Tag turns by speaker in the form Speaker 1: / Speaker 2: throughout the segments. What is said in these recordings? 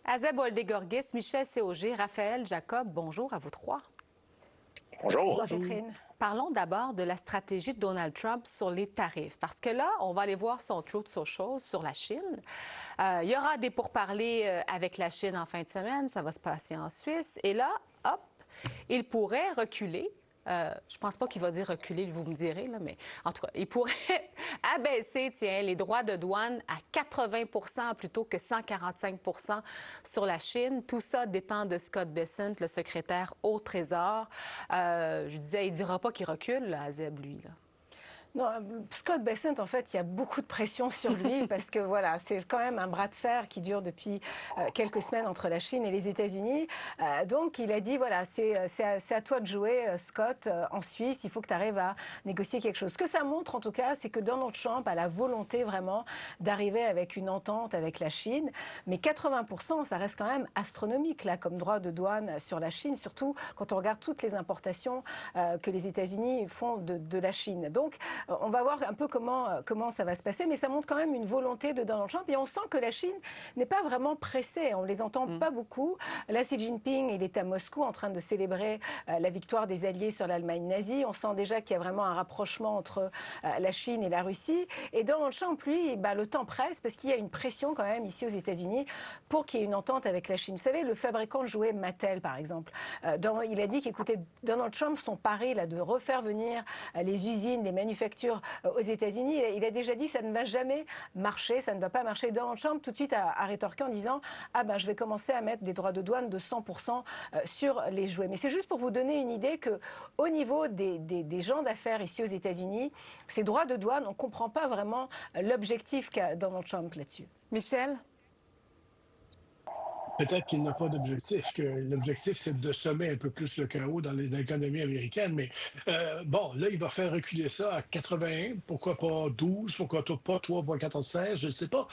Speaker 1: Azeb Oldegorgis, Michel Séauger, Raphaël Jacob, bonjour à vous trois.
Speaker 2: Bonjour.
Speaker 3: Bonjour, Catherine.
Speaker 1: Parlons d'abord de la stratégie de Donald Trump sur les tarifs, parce que là, on va aller voir son Truth Social sur la Chine. Il y aura des pourparlers avec la Chine en fin de semaine, ça va se passer en Suisse, et là, hop, il pourrait reculer. Je pense pas qu'il va dire reculer, vous me direz, là, mais en tout cas, il pourrait abaisser, les droits de douane à 80 plutôt que 145 sur la Chine. Tout ça dépend de Scott Bessent, le secrétaire au Trésor. Je disais, il dira pas qu'il recule, là, Azeb, lui, là.
Speaker 3: Non, Scott Bessent, en fait, il y a beaucoup de pression sur lui parce que voilà, c'est quand même un bras de fer qui dure depuis quelques semaines entre la Chine et les États-Unis. Donc, il a dit voilà, c'est à toi de jouer, Scott, en Suisse. Il faut que tu arrives à négocier quelque chose. Ce que ça montre, en tout cas, c'est que Donald Trump a la volonté vraiment d'arriver avec une entente avec la Chine. Mais 80%, ça reste quand même astronomique là, comme droit de douane sur la Chine, surtout quand on regarde toutes les importations que les États-Unis font de la Chine. Donc, on va voir un peu comment ça va se passer, mais ça montre quand même une volonté de Donald Trump. Et on sent que la Chine n'est pas vraiment pressée. On ne les entend pas beaucoup. Là, Xi Jinping, il est à Moscou en train de célébrer la victoire des Alliés sur l'Allemagne nazie. On sent déjà qu'il y a vraiment un rapprochement entre la Chine et la Russie. Et Donald Trump, lui, le temps presse parce qu'il y a une pression quand même ici aux États-Unis pour qu'il y ait une entente avec la Chine. Vous savez, le fabricant de jouets Mattel, par exemple, il a dit qu'écoutez, Donald Trump, son pari là, de refaire venir les usines, les manufactures aux États-Unis. Il a déjà dit que ça ne va jamais marcher, ça ne va pas marcher. Donald Trump tout de suite a rétorqué en disant je vais commencer à mettre des droits de douane de 100% sur les jouets. Mais c'est juste pour vous donner une idée que au niveau des gens d'affaires ici aux États-Unis, ces droits de douane, on ne comprend pas vraiment l'objectif qu'a Donald Trump là-dessus.
Speaker 1: Michel?
Speaker 2: Peut-être qu'il n'a pas d'objectif, que l'objectif, c'est de semer un peu plus le chaos dans l'économie américaine. Mais bon, là, il va faire reculer ça à 81, pourquoi pas 12, pourquoi pas 3,96, je ne sais pas.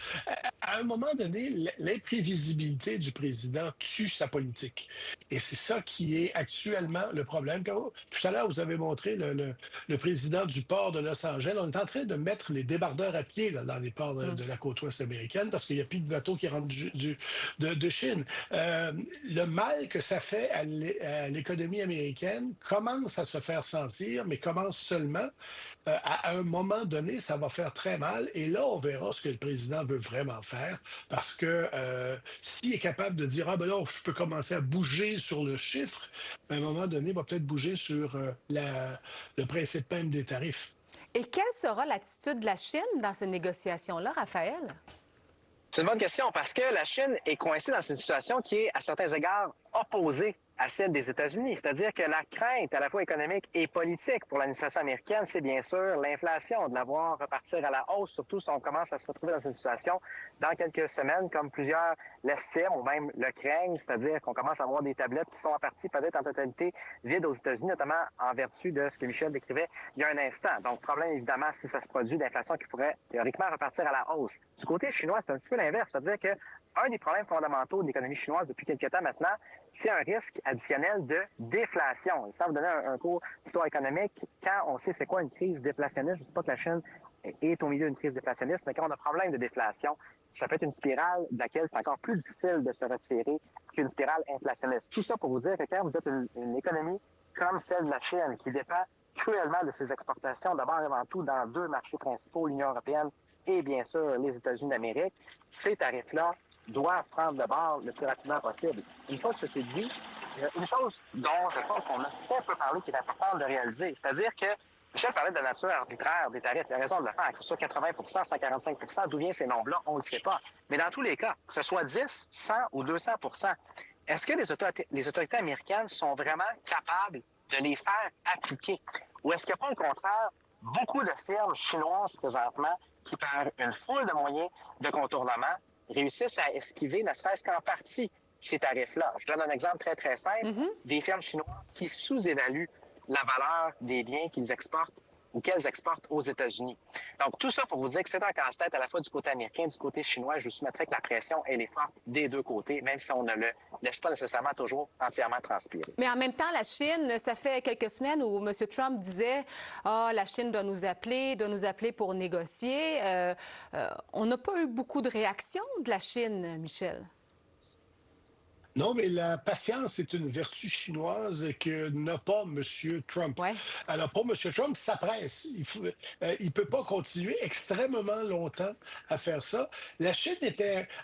Speaker 2: À un moment donné, l'imprévisibilité du président tue sa politique. Et c'est ça qui est actuellement le problème. Tout à l'heure, vous avez montré le président du port de Los Angeles. On est en train de mettre les débardeurs à pied là, dans les ports de la côte ouest américaine parce qu'il n'y a plus de bateaux qui rentrent de Chine. Le mal que ça fait à l'économie américaine commence à se faire sentir, mais commence seulement. À un moment donné, ça va faire très mal. Et là, on verra ce que le président veut vraiment faire. Parce que s'il est capable de dire, ben là, je peux commencer à bouger sur le chiffre, à un moment donné, il va peut-être bouger sur le principe même des tarifs.
Speaker 1: Et quelle sera l'attitude de la Chine dans ces négociations-là, Raphaël?
Speaker 4: C'est une bonne question parce que la Chine est coincée dans une situation qui est, à certains égards, opposée à celle des États-Unis. C'est-à-dire que la crainte à la fois économique et politique pour l'administration américaine, c'est bien sûr l'inflation, de la voir repartir à la hausse, surtout si on commence à se retrouver dans une situation dans quelques semaines, comme plusieurs l'estiment ou même le craignent, c'est-à-dire qu'on commence à avoir des tablettes qui sont en partie peut-être en totalité vides aux États-Unis, notamment en vertu de ce que Michel décrivait il y a un instant. Donc, problème évidemment si ça se produit d'inflation qui pourrait théoriquement repartir à la hausse. Du côté chinois, c'est un petit peu l'inverse, c'est-à-dire que un des problèmes fondamentaux de l'économie chinoise depuis quelques temps maintenant, c'est un risque additionnel de déflation. Et ça vous donner un cours d'histoire économique, quand on sait c'est quoi une crise déflationniste, je ne sais pas que la Chine est au milieu d'une crise déflationniste, mais quand on a un problème de déflation, ça peut être une spirale de laquelle c'est encore plus difficile de se retirer qu'une spirale inflationniste. Tout ça pour vous dire que quand vous êtes une économie comme celle de la Chine, qui dépend cruellement de ses exportations, d'abord et avant tout dans deux marchés principaux, l'Union européenne et bien sûr les États-Unis d'Amérique, ces tarifs-là doivent prendre le bord le plus rapidement possible. Une fois que ça s'est dit, une chose dont je pense qu'on a très peu parlé qui est importante de réaliser, c'est-à-dire que Michel parlait de la nature arbitraire des tarifs, il a raison de le faire, que ce soit 80 145 d'où viennent ces nombres-là, on ne le sait pas. Mais dans tous les cas, que ce soit 10, 100 ou 200 est-ce que les autorités américaines sont vraiment capables de les faire appliquer? Ou est-ce qu'il n'y a pas au contraire beaucoup de firmes chinoises présentement qui, par une foule de moyens de contournement, réussissent à esquiver, ne serait-ce qu'en partie, ces tarifs-là. Je donne un exemple très, très simple. Des firmes chinoises qui sous-évaluent la valeur des biens qu'ils exportent ou qu'elles exportent aux États-Unis. Donc, tout ça pour vous dire que c'est un casse-tête à la fois du côté américain et du côté chinois. Je vous soumettrai que la pression, elle est forte des deux côtés, même si on ne le laisse pas nécessairement toujours entièrement transpirer.
Speaker 1: Mais en même temps, la Chine, ça fait quelques semaines où M. Trump disait « Ah, la Chine doit nous appeler pour négocier ». On n'a pas eu beaucoup de réactions de la Chine, Michel.
Speaker 2: Non, mais la patience est une vertu chinoise que n'a pas M. Trump.
Speaker 1: Ouais.
Speaker 2: Alors, pour M. Trump, ça presse. Il peut pas continuer extrêmement longtemps à faire ça. La Chine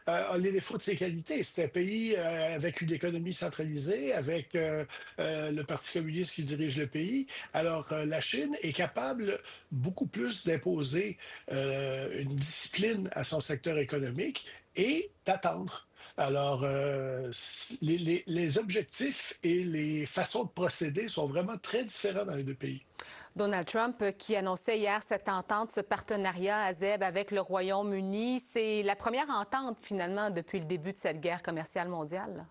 Speaker 2: a les défauts de ses qualités. C'est un pays avec une économie centralisée, avec le Parti communiste qui dirige le pays. Alors, la Chine est capable beaucoup plus d'imposer une discipline à son secteur économique et d'attendre. Alors, les objectifs et les façons de procéder sont vraiment très différents dans les deux pays.
Speaker 1: Donald Trump qui annonçait hier cette entente, ce partenariat ASEB avec le Royaume-Uni. C'est la première entente finalement depuis le début de cette guerre commerciale mondiale.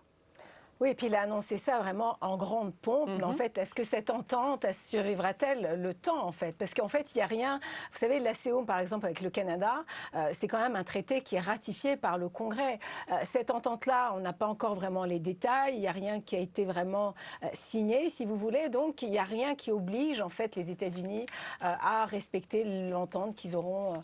Speaker 3: Oui, et puis il a annoncé ça vraiment en grande pompe. Mais en fait, est-ce que cette entente survivra-t-elle le temps, en fait? Parce qu'en fait, il n'y a rien... Vous savez, l'ACO, par exemple, avec le Canada, c'est quand même un traité qui est ratifié par le Congrès. Cette entente-là, on n'a pas encore vraiment les détails. Il n'y a rien qui a été vraiment signé, si vous voulez. Donc, il n'y a rien qui oblige, en fait, les États-Unis à respecter l'entente qu'ils auront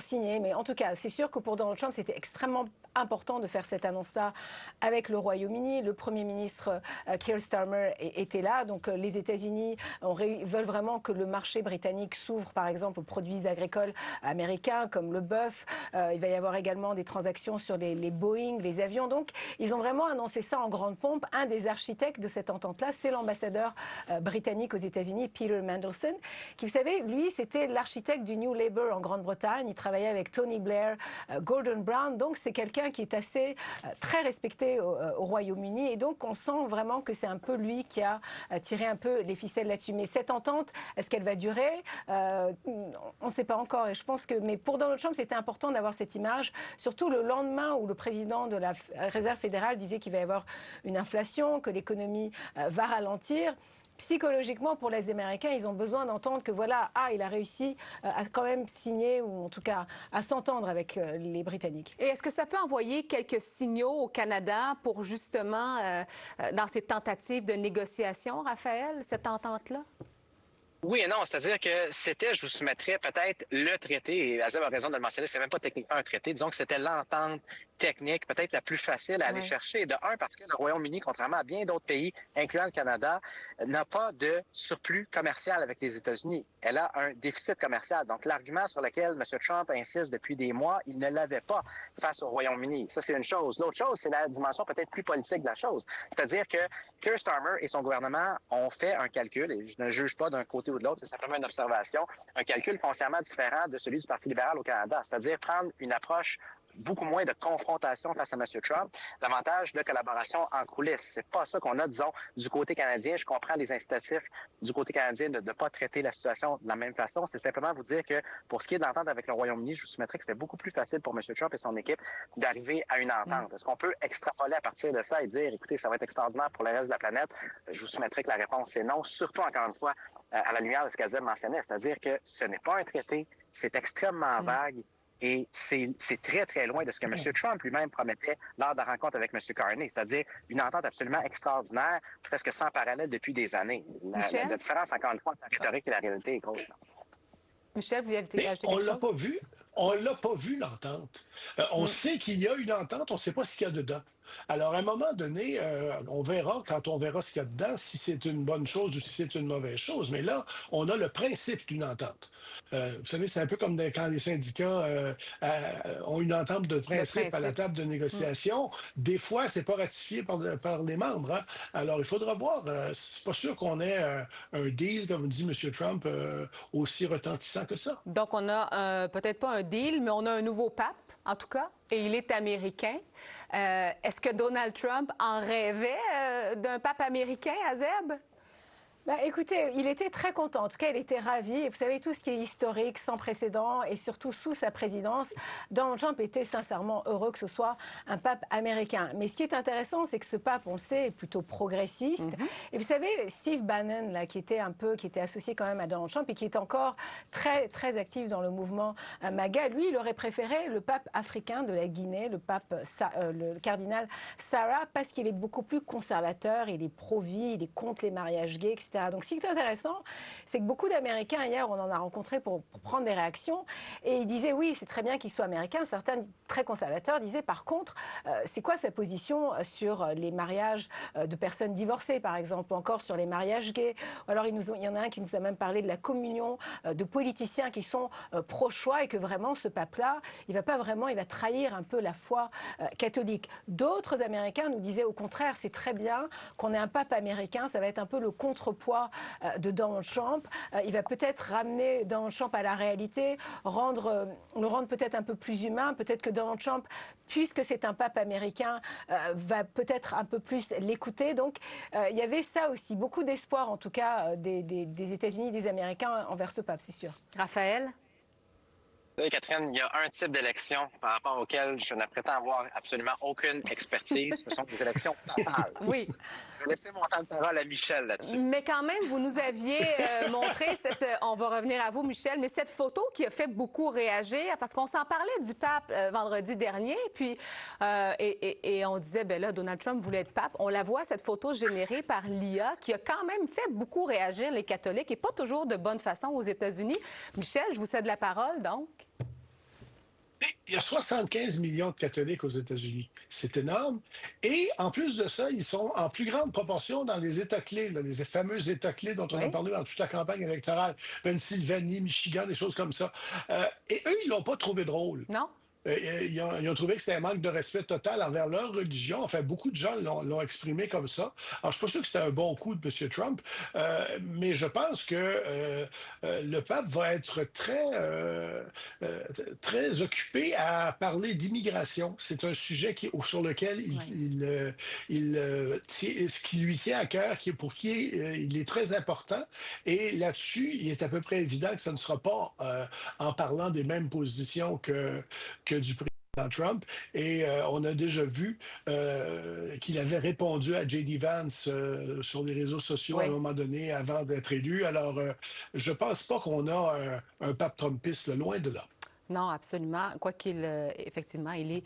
Speaker 3: signée. Mais en tout cas, c'est sûr que pour Donald Trump, c'était extrêmement important de faire cette annonce-là avec le Royaume-Uni. Le Premier ministre Keir Starmer était là. Donc les États-Unis veulent vraiment que le marché britannique s'ouvre, par exemple, aux produits agricoles américains comme le bœuf. Il va y avoir également des transactions sur les Boeing, les avions. Donc ils ont vraiment annoncé ça en grande pompe. Un des architectes de cette entente-là, c'est l'ambassadeur britannique aux États-Unis, Peter Mandelson, qui, vous savez, lui, c'était l'architecte du New Labour en Grande-Bretagne. Il travaillait avec Tony Blair, Gordon Brown. Donc c'est quelqu'un qui est assez très respecté au Royaume-Uni, et donc on sent vraiment que c'est un peu lui qui a tiré un peu les ficelles là-dessus. Mais cette entente, est-ce qu'elle va durer? On ne sait pas encore, et je pense que, mais pour Donald Trump, c'était important d'avoir cette image, surtout le lendemain où le président de la Réserve fédérale disait qu'il va y avoir une inflation, que l'économie va ralentir. Psychologiquement, pour les Américains, ils ont besoin d'entendre que voilà, il a réussi à quand même signer, ou en tout cas à s'entendre avec les Britanniques.
Speaker 1: Et est-ce que ça peut envoyer quelques signaux au Canada pour justement, dans ces tentatives de négociation, Raphaël, cette entente-là?
Speaker 4: Oui et non, c'est-à-dire que c'était, je vous soumettrais peut-être le traité, et Azeb a raison de le mentionner, c'est même pas techniquement un traité, disons que c'était l'entente technique, peut-être la plus facile à aller chercher. De un, parce que le Royaume-Uni, contrairement à bien d'autres pays, incluant le Canada, n'a pas de surplus commercial avec les États-Unis. Elle a un déficit commercial. Donc, l'argument sur lequel M. Trump insiste depuis des mois, il ne l'avait pas face au Royaume-Uni. Ça, c'est une chose. L'autre chose, c'est la dimension peut-être plus politique de la chose. C'est-à-dire que Keir Starmer et son gouvernement ont fait un calcul, et je ne juge pas d'un côté ou de l'autre, c'est simplement une observation, un calcul foncièrement différent de celui du Parti libéral au Canada. C'est-à-dire prendre une approche beaucoup moins de confrontation face à M. Trump, davantage de collaboration en coulisses. C'est pas ça qu'on a, disons, du côté canadien. Je comprends les incitatifs du côté canadien de ne pas traiter la situation de la même façon. C'est simplement vous dire que pour ce qui est de l'entente avec le Royaume-Uni, je vous soumettrais que c'était beaucoup plus facile pour M. Trump et son équipe d'arriver à une entente. Est-ce qu'on peut extrapoler à partir de ça et dire, écoutez, ça va être extraordinaire pour le reste de la planète? Je vous soumettrais que la réponse est non, surtout, encore une fois, à la lumière de ce qu'Azeb mentionnait, c'est-à-dire que ce n'est pas un traité, c'est extrêmement vague. Et c'est très, très loin de ce que M. Trump lui-même promettait lors de la rencontre avec M. Carney, c'est-à-dire une entente absolument extraordinaire, presque sans parallèle depuis des années. La différence, encore une fois, entre la rhétorique et la réalité est grosse.
Speaker 1: Michel, vous avez ajouté
Speaker 2: On
Speaker 1: quelque
Speaker 2: l'a
Speaker 1: chose?
Speaker 2: pas vu. On l'a pas vu, l'entente. On sait qu'il y a une entente, on ne sait pas ce qu'il y a dedans. Alors, à un moment donné, on verra, quand on verra ce qu'il y a dedans, si c'est une bonne chose ou si c'est une mauvaise chose. Mais là, on a le principe d'une entente. Vous savez, c'est un peu comme quand les syndicats ont une entente de principe à la table de négociation. Des fois, c'est pas ratifié par les membres. Hein. Alors, il faudra voir. C'est pas sûr qu'on ait un deal, comme dit M. Trump, aussi retentissant que ça.
Speaker 1: Donc, on a peut-être pas un deal, mais on a un nouveau pape, en tout cas, et il est américain. Est-ce que Donald Trump en rêvait d'un pape américain, Azeb?
Speaker 3: Écoutez, il était très content. En tout cas, il était ravi. Et vous savez, tout ce qui est historique, sans précédent, et surtout sous sa présidence, Donald Trump était sincèrement heureux que ce soit un pape américain. Mais ce qui est intéressant, c'est que ce pape, on le sait, est plutôt progressiste. Et vous savez, Steve Bannon, là, qui était associé quand même à Donald Trump et qui est encore très, très actif dans le mouvement MAGA, lui, il aurait préféré le pape africain de la Guinée, le cardinal Sarah, parce qu'il est beaucoup plus conservateur, il est pro-vie, il est contre les mariages gays, etc. etc. Donc, ce qui est intéressant, c'est que beaucoup d'Américains, hier, on en a rencontré pour prendre des réactions, et ils disaient, oui, c'est très bien qu'il soit américain. Certains très conservateurs disaient, par contre, c'est quoi sa position sur les mariages de personnes divorcées, par exemple, ou encore sur les mariages gays. Alors, il y en a un qui nous a même parlé de la communion de politiciens qui sont pro-choix, et que vraiment, ce pape-là, il va trahir un peu la foi catholique. D'autres Américains nous disaient, au contraire, c'est très bien qu'on ait un pape américain, ça va être un peu le contrepoids de Donald Trump. Il va peut-être ramener Donald Trump à la réalité, le rendre peut-être un peu plus humain. Peut-être que Donald Trump, puisque c'est un pape américain, va peut-être un peu plus l'écouter. Donc, il y avait ça aussi, beaucoup d'espoir, en tout cas, des États-Unis, des Américains envers ce pape, c'est sûr.
Speaker 1: Raphaël?
Speaker 4: Oui, Catherine, il y a un type d'élection par rapport auquel je ne prétends avoir absolument aucune expertise. Ce sont des élections papales.
Speaker 1: Oui.
Speaker 4: Je vais laisser mon temps de parole à Michel là-dessus.
Speaker 1: Mais quand même, vous nous aviez montré on va revenir à vous, Michel, mais cette photo qui a fait beaucoup réagir, parce qu'on s'en parlait du pape vendredi dernier, puis et on disait, ben là, Donald Trump voulait être pape. On la voit, cette photo générée par l'IA, qui a quand même fait beaucoup réagir les catholiques, et pas toujours de bonne façon aux États-Unis. Michel, je vous cède la parole, donc.
Speaker 2: Il y a 75 millions de catholiques aux États-Unis. C'est énorme. Et en plus de ça, ils sont en plus grande proportion dans les États clés, là, les fameux États clés dont on a parlé dans toute la campagne électorale. Pennsylvanie, Michigan, des choses comme ça. Et eux, ils l'ont pas trouvé drôle.
Speaker 1: Non?
Speaker 2: Ils ont trouvé que c'était un manque de respect total envers leur religion. Enfin, beaucoup de gens l'ont exprimé comme ça. Alors, je suis pas sûr que c'était un bon coup de M. Trump, mais je pense que le pape va être très occupé à parler d'immigration. C'est un sujet sur lequel ce qui lui tient à cœur, pour qui il est très important. Et là-dessus, il est à peu près évident que ce ne sera pas en parlant des mêmes positions que du président Trump. Et on a déjà vu qu'il avait répondu à J.D. Vance sur les réseaux sociaux à un moment donné avant d'être élu. Alors, je pense pas qu'on a un pape trumpiste, loin de là.
Speaker 1: Non, absolument. Quoiqu'il, effectivement, il est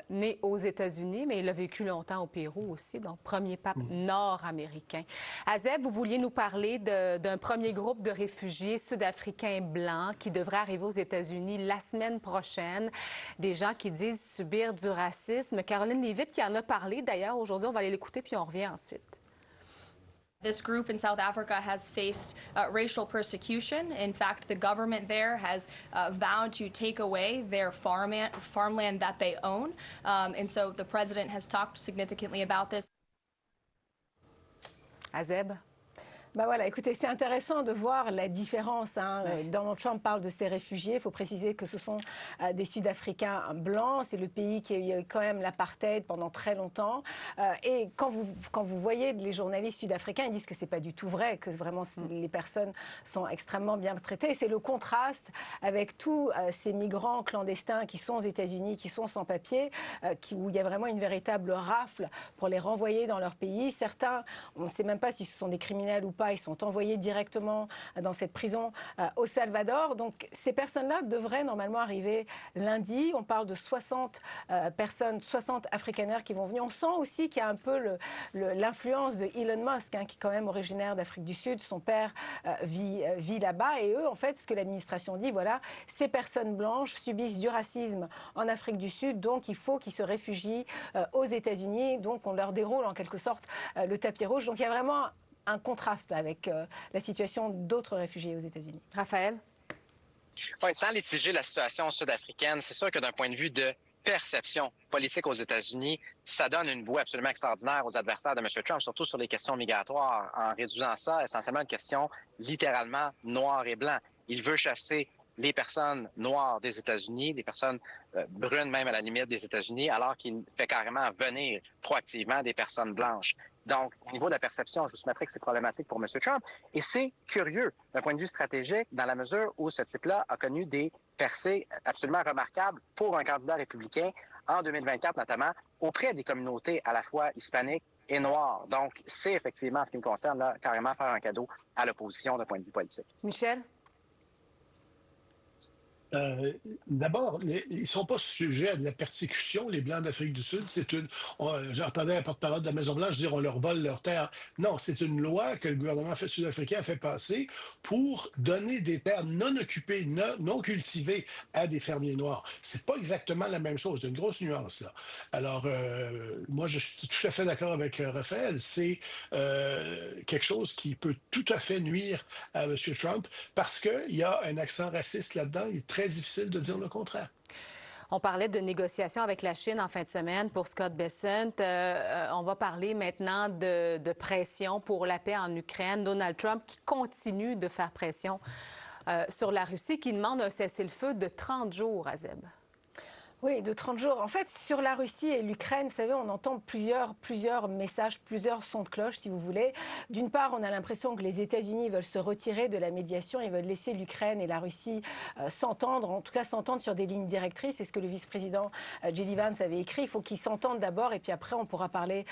Speaker 1: né aux États-Unis, mais il a vécu longtemps au Pérou aussi, donc premier pape nord-américain. Azeb, vous vouliez nous parler d'un premier groupe de réfugiés sud-africains blancs qui devrait arriver aux États-Unis la semaine prochaine. Des gens qui disent subir du racisme. Caroline Leavitt qui en a parlé d'ailleurs aujourd'hui. On va aller l'écouter puis on revient ensuite.
Speaker 5: This group in South Africa has faced racial persecution. In fact, the government there has vowed to take away their farmland that they own. And so the president has talked significantly about this.
Speaker 1: Azeb?
Speaker 3: Ben voilà, écoutez, c'est intéressant de voir la différence. Donald Trump parle de ces réfugiés. Il faut préciser que ce sont des Sud-Africains blancs. C'est le pays qui a eu quand même l'apartheid pendant très longtemps. Et quand vous voyez les journalistes sud-africains, ils disent que c'est pas du tout vrai, que vraiment les personnes sont extrêmement bien traitées. C'est le contraste avec tous ces migrants clandestins qui sont aux États-Unis, qui sont sans papier, où il y a vraiment une véritable rafle pour les renvoyer dans leur pays. Certains, on ne sait même pas si ce sont des criminels ou pas. Ils sont envoyés directement dans cette prison au Salvador. Donc, ces personnes-là devraient normalement arriver lundi. On parle de 60 personnes, 60 afrikaners qui vont venir. On sent aussi qu'il y a un peu l'influence de Elon Musk, qui est quand même originaire d'Afrique du Sud. Son père vit là-bas. Et eux, en fait, ce que l'administration dit, voilà, ces personnes blanches subissent du racisme en Afrique du Sud. Donc, il faut qu'ils se réfugient aux États-Unis. Donc, on leur déroule en quelque sorte le tapis rouge. Donc, il y a vraiment un contraste avec la situation d'autres réfugiés aux États-Unis.
Speaker 1: Raphaël?
Speaker 4: Oui, sans litiger la situation sud-africaine, c'est sûr que d'un point de vue de perception politique aux États-Unis, ça donne une bouée absolument extraordinaire aux adversaires de M. Trump, surtout sur les questions migratoires, en réduisant ça essentiellement à une question littéralement noir et blanc. Il veut chasser les personnes noires des États-Unis, les personnes brunes même à la limite des États-Unis, alors qu'il fait carrément venir proactivement des personnes blanches. Donc, au niveau de la perception, je vous soumettrai que c'est problématique pour M. Trump. Et c'est curieux d'un point de vue stratégique, dans la mesure où ce type-là a connu des percées absolument remarquables pour un candidat républicain en 2024, notamment auprès des communautés à la fois hispaniques et noires. Donc, c'est effectivement, en ce qui me concerne, là, carrément faire un cadeau à l'opposition d'un point de vue politique.
Speaker 1: Michel?
Speaker 2: Euh, D'abord, ils ne sont pas sujets à de la persécution, les Blancs d'Afrique du Sud. J'entendais un porte-parole de la Maison-Blanche dire on leur vole leur terre. Non, c'est une loi que le gouvernement sud-africain a fait passer pour donner des terres non occupées, non cultivées à des fermiers noirs. C'est pas exactement la même chose. Il y a une grosse nuance là. Alors, moi, je suis tout à fait d'accord avec Raphaël. C'est quelque chose qui peut tout à fait nuire à M. Trump parce qu'il y a un accent raciste là-dedans. Il est très difficile de dire le contraire.
Speaker 1: On parlait de négociations avec la Chine en fin de semaine pour Scott Bessent. On va parler maintenant de pression pour la paix en Ukraine. Donald Trump qui continue de faire pression sur la Russie, qui demande un cessez-le-feu de 30 jours, Azeb.
Speaker 3: Oui, de 30 jours. En fait, sur la Russie et l'Ukraine, vous savez, on entend plusieurs messages, plusieurs sons de cloche, si vous voulez. D'une part, on a l'impression que les États-Unis veulent se retirer de la médiation, ils veulent laisser l'Ukraine et la Russie s'entendre, en tout cas s'entendre sur des lignes directrices. C'est ce que le vice-président J.D. Vance avait écrit. Il faut qu'ils s'entendent d'abord et puis après, on pourra parler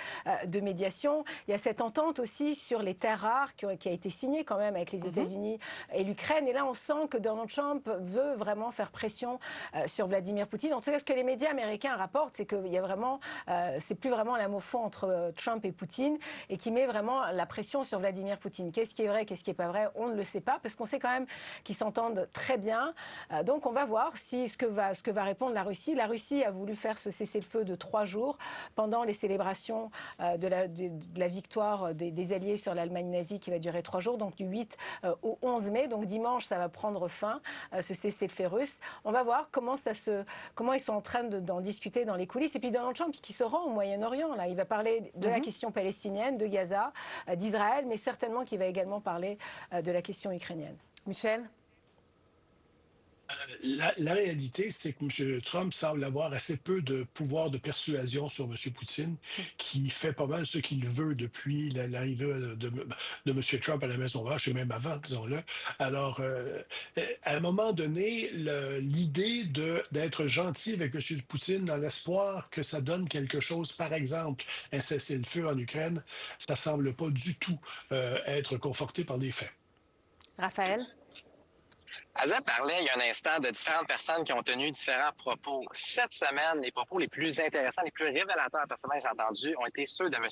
Speaker 3: de médiation. Il y a cette entente aussi sur les terres rares qui a été signée quand même avec les États-Unis et l'Ukraine. Et là, on sent que Donald Trump veut vraiment faire pression sur Vladimir Poutine. En tout cas, ce que les médias américains rapportent, c'est qu'il y a vraiment, c'est plus vraiment l'amour au fond entre Trump et Poutine et qui met vraiment la pression sur Vladimir Poutine. Qu'est-ce qui est vrai, qu'est-ce qui n'est pas vrai, on ne le sait pas parce qu'on sait quand même qu'ils s'entendent très bien. Donc on va voir ce que va répondre la Russie. La Russie a voulu faire ce cessez-le-feu de 3 jours pendant les célébrations de la victoire des Alliés sur l'Allemagne nazie qui va durer 3 jours, donc du 8 au 11 mai. Donc dimanche, ça va prendre fin, ce cessez-le-feu russe. On va voir comment ils sont en train d'en discuter dans les coulisses. Et puis Donald Trump qui se rend au Moyen-Orient. Là, il va parler de la question palestinienne, de Gaza, d'Israël, mais certainement qu'il va également parler de la question ukrainienne.
Speaker 1: Michel?
Speaker 2: La réalité, c'est que M. Trump semble avoir assez peu de pouvoir de persuasion sur M. Poutine, qui fait pas mal ce qu'il veut depuis l'arrivée de M. Trump à la Maison-Blanche, et même avant, disons-le. Alors, à un moment donné, l'idée d'être gentil avec M. Poutine dans l'espoir que ça donne quelque chose, par exemple, un cessez-le-feu en Ukraine, ça semble pas du tout être conforté par les faits.
Speaker 1: Raphaël?
Speaker 4: Azeb parlait il y a un instant de différentes personnes qui ont tenu différents propos. Cette semaine, les propos les plus intéressants, les plus révélateurs personnellement que j'ai entendus ont été ceux de M.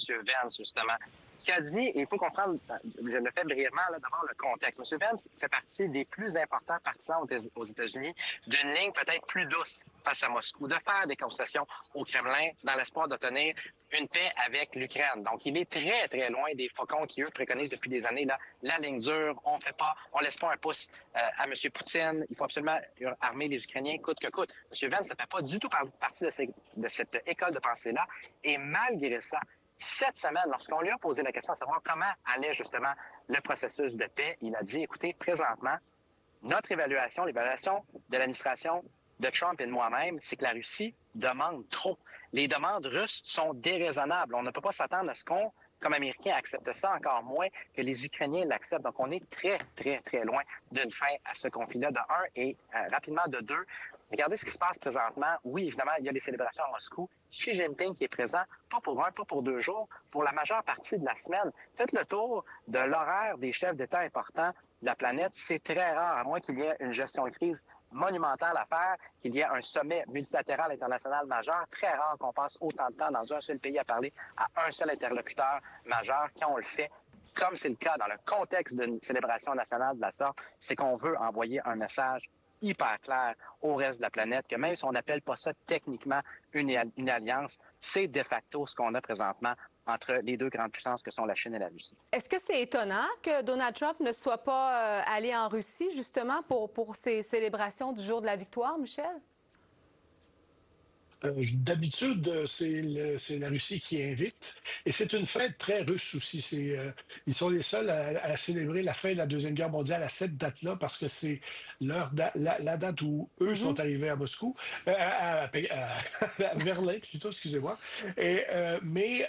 Speaker 4: Vance, justement, qui a dit, et il faut comprendre, je le fais brièvement, d'abord le contexte. M. Vance fait partie des plus importants partisans aux États-Unis d'une ligne peut-être plus douce face à Moscou, de faire des concessions au Kremlin dans l'espoir d'obtenir une paix avec l'Ukraine. Donc, il est très, très loin des faucons qui, eux, préconisent depuis des années la ligne dure, on laisse pas un pouce à M. Poutine, il faut absolument armer les Ukrainiens coûte que coûte. M. Vance ne fait pas du tout partie de cette école de pensée-là. Et malgré ça, cette semaine, lorsqu'on lui a posé la question de savoir comment allait justement le processus de paix, il a dit, écoutez, présentement, notre évaluation, l'évaluation de l'administration de Trump et de moi-même, c'est que la Russie demande trop. Les demandes russes sont déraisonnables. On ne peut pas s'attendre à ce qu'on, comme Américains, accepte ça, encore moins que les Ukrainiens l'acceptent. Donc, on est très, très, très loin d'une fin à ce conflit-là, de un, et rapidement de deux. Regardez ce qui se passe présentement. Oui, évidemment, il y a les célébrations à Moscou. Xi Jinping qui est présent, pas pour 1, pas pour 2 jours, pour la majeure partie de la semaine. Faites le tour de l'horaire des chefs d'État importants de la planète. C'est très rare, à moins qu'il y ait une gestion de crise monumentale à faire, qu'il y ait un sommet multilatéral international majeur. Très rare qu'on passe autant de temps dans un seul pays à parler à un seul interlocuteur majeur. Quand on le fait, comme c'est le cas dans le contexte d'une célébration nationale de la sorte, c'est qu'on veut envoyer un message hyper clair au reste de la planète, que même si on n'appelle pas ça techniquement une alliance, c'est de facto ce qu'on a présentement entre les deux grandes puissances que sont la Chine et la Russie.
Speaker 1: Est-ce que c'est étonnant que Donald Trump ne soit pas allé en Russie, justement, pour ces célébrations du jour de la victoire, Michel?
Speaker 2: D'habitude, c'est la Russie qui invite. Et c'est une fête très russe aussi. Ils sont les seuls à célébrer la fin de la Deuxième Guerre mondiale à cette date-là parce que c'est la date où eux sont arrivés à Moscou, à Berlin, plutôt, excusez-moi. Mais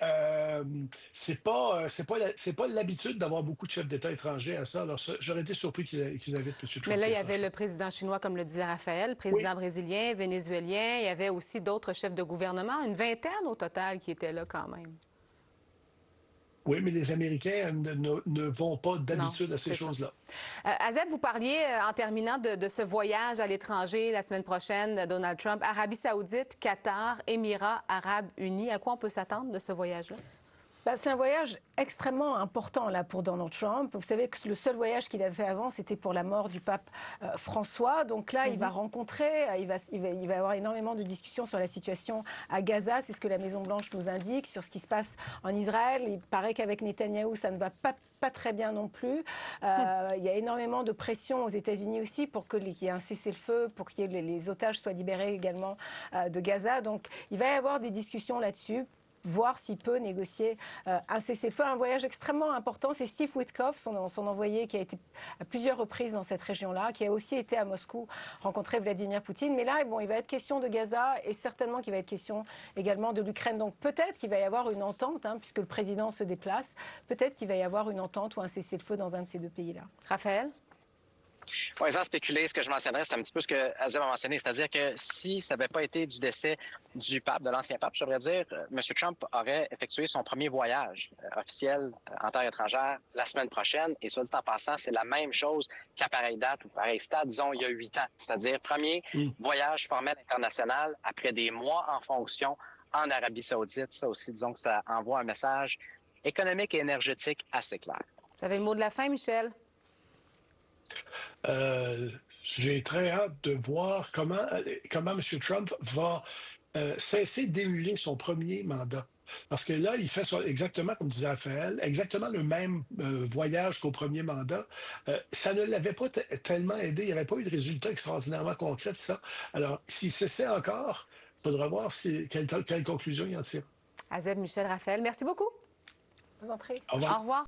Speaker 2: c'est pas l'habitude d'avoir beaucoup de chefs d'État étrangers à ça. Alors, j'aurais été surpris qu'ils invitent M. Trump.
Speaker 1: Mais là, il y avait le président chinois, comme le disait Raphaël, le président brésilien, vénézuélien, il y avait aussi d'autres chefs de gouvernement, une vingtaine au total qui étaient là quand même.
Speaker 2: Oui, mais les Américains ne vont pas d'habitude
Speaker 1: Non,
Speaker 2: à ces
Speaker 1: c'est ça.
Speaker 2: choses-là.
Speaker 1: Azeb, vous parliez en terminant de ce voyage à l'étranger la semaine prochaine de Donald Trump, Arabie Saoudite, Qatar, Émirats Arabes Unis. À quoi on peut s'attendre de ce voyage-là?
Speaker 3: C'est un voyage extrêmement important là pour Donald Trump. Vous savez que le seul voyage qu'il avait fait avant, c'était pour la mort du pape François. Donc là, il va rencontrer, il va avoir énormément de discussions sur la situation à Gaza. C'est ce que la Maison-Blanche nous indique sur ce qui se passe en Israël. Il paraît qu'avec Netanyahou, ça ne va pas très bien non plus. Il y a énormément de pression aux États-Unis aussi pour qu'il y ait un cessez-le-feu, pour que les otages soient libérés également de Gaza. Donc il va y avoir des discussions là-dessus, voir s'il peut négocier un cessez-le-feu. Un voyage extrêmement important, c'est Steve Witkoff, son envoyé qui a été à plusieurs reprises dans cette région-là, qui a aussi été à Moscou rencontrer Vladimir Poutine. Mais là, bon, il va être question de Gaza et certainement qu'il va être question également de l'Ukraine. Donc peut-être qu'il va y avoir une entente, puisque le président se déplace. Peut-être qu'il va y avoir une entente ou un cessez-le-feu dans un de ces deux pays-là.
Speaker 1: Raphaël?
Speaker 4: Oui, sans spéculer, ce que je mentionnerais, c'est un petit peu ce que Azeb a mentionné, c'est-à-dire que si ça n'avait pas été du décès du pape, de l'ancien pape, je devrais dire, M. Trump aurait effectué son premier voyage officiel en terre étrangère la semaine prochaine. Et soit dit en passant, c'est la même chose qu'à pareille date ou pareil stade, disons, il y a 8 ans. C'est-à-dire, premier voyage formel international après des mois en fonction en Arabie Saoudite. Ça aussi, disons que ça envoie un message économique et énergétique assez clair.
Speaker 1: Vous avez le mot de la fin, Michel?
Speaker 2: J'ai très hâte de voir comment M. Trump va cesser d'émuler son premier mandat. Parce que là, il fait exactement, comme disait Raphaël, exactement le même voyage qu'au premier mandat. Ça ne l'avait pas tellement aidé. Il n'y avait pas eu de résultat extraordinairement concret de ça. Alors, s'il cessait encore, il faudra voir quelle conclusion il en tire.
Speaker 1: Azeb, Michel, Raphaël, merci beaucoup.
Speaker 3: Je vous en prie.
Speaker 2: Au revoir.
Speaker 1: Au revoir.